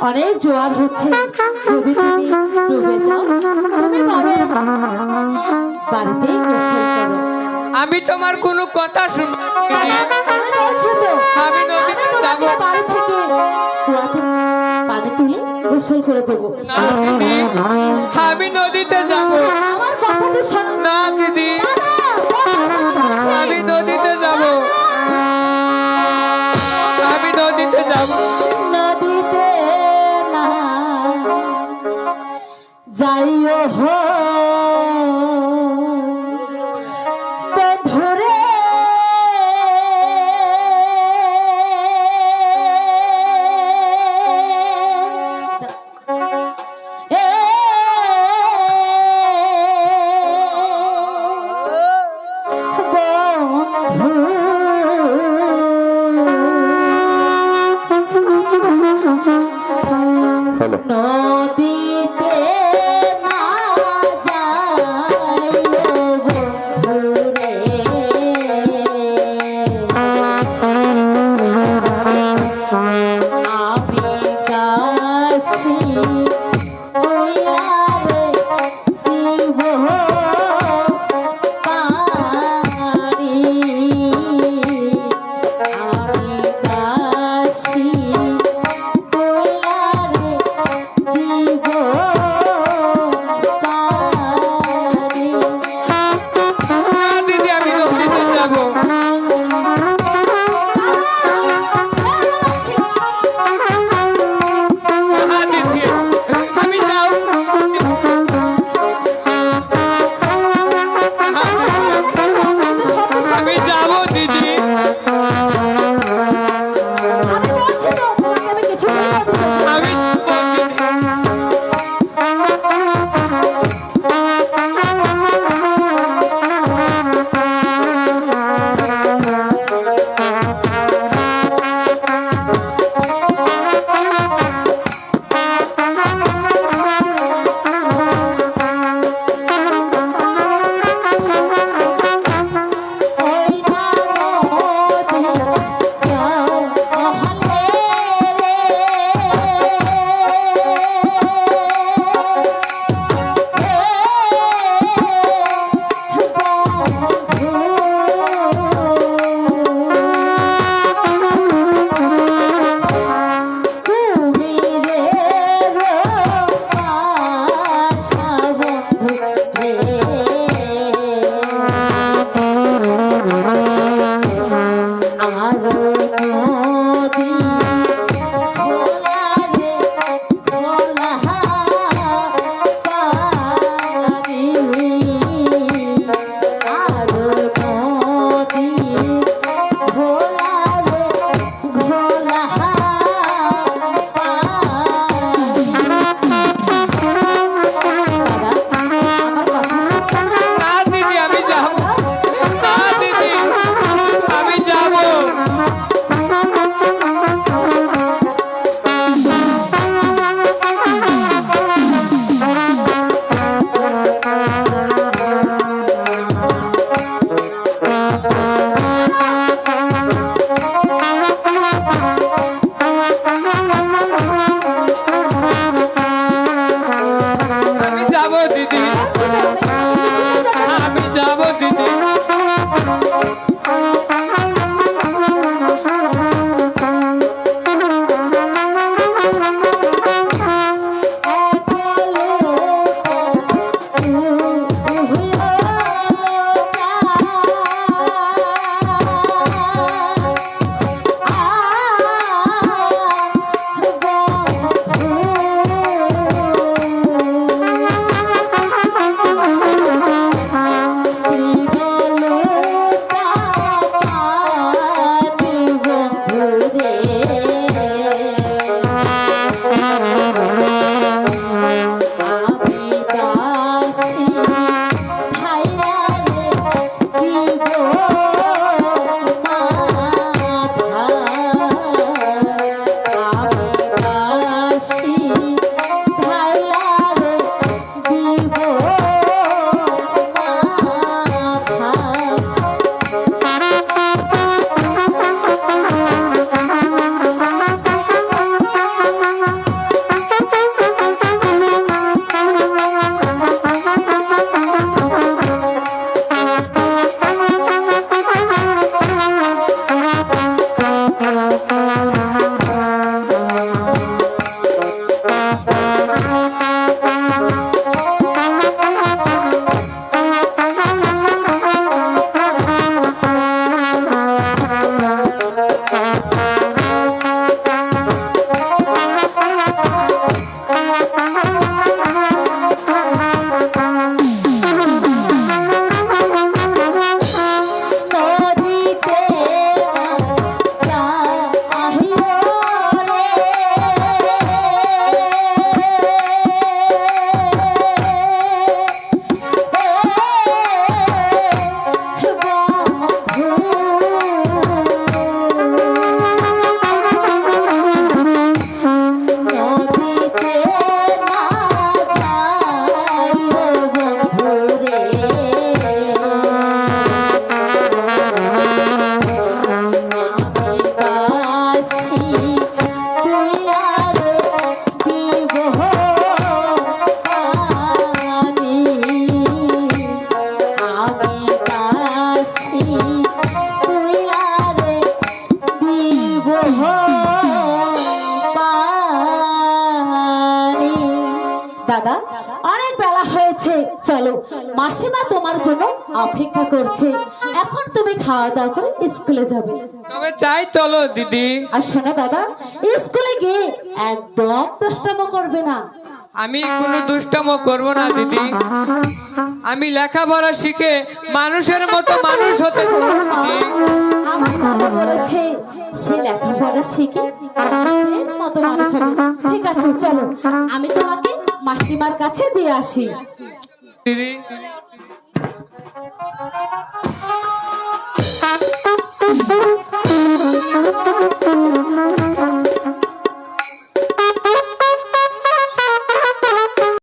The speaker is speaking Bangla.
অনেক জোয়ার হচ্ছে, যদি তুমি ডুবে যাও তুমি বরং বাড়িতে গোসল করো। আমি তোমার কোনো কথা শুনবো না দিদি। আমি বলছি তো, আমি নদীতে আমি যাব তোমাকে বাড়ি থেকে কুয়াতে পানি তুলে গোসল করে দেবো। না দিদি, আমি নদীতে যাব আমার কথাটা শোনো। না দিদি, আমি নদীতে যাব, আমি নদীতে যাব। নদীতে না যাইও হো বন্ধুরে, এ হ্যালো নদীতে না যাইও বন্ধুরে, আমি কাশি কইলারে দিব পানি, আমি কাশি কইলারে দাদা অনেক বেলা হয়েছে, চলো মাসিমা তোমার জন্য অপেক্ষা করছে। এখন তুমি খাওয়া দাওয়া করে স্কুলে যাবে। তবে চাই চলো দিদি। আর শোনো দাদা, স্কুলে গিয়ে একদম দুষ্টামি করবে না। আমি কোনো দুষ্টামো করব না দিদি। আমি লেখাপড়া শিখে মানুষের মতো মানুষ হতে চাই দিদি। আমার দাদা বলেছে সে লেখাপড়া শিখে মানুষের মতো মানুষ হবে। ঠিক আছে চলো, আমি তোমাকে মাসিমার কাছে দিয়ে আসি। দিদি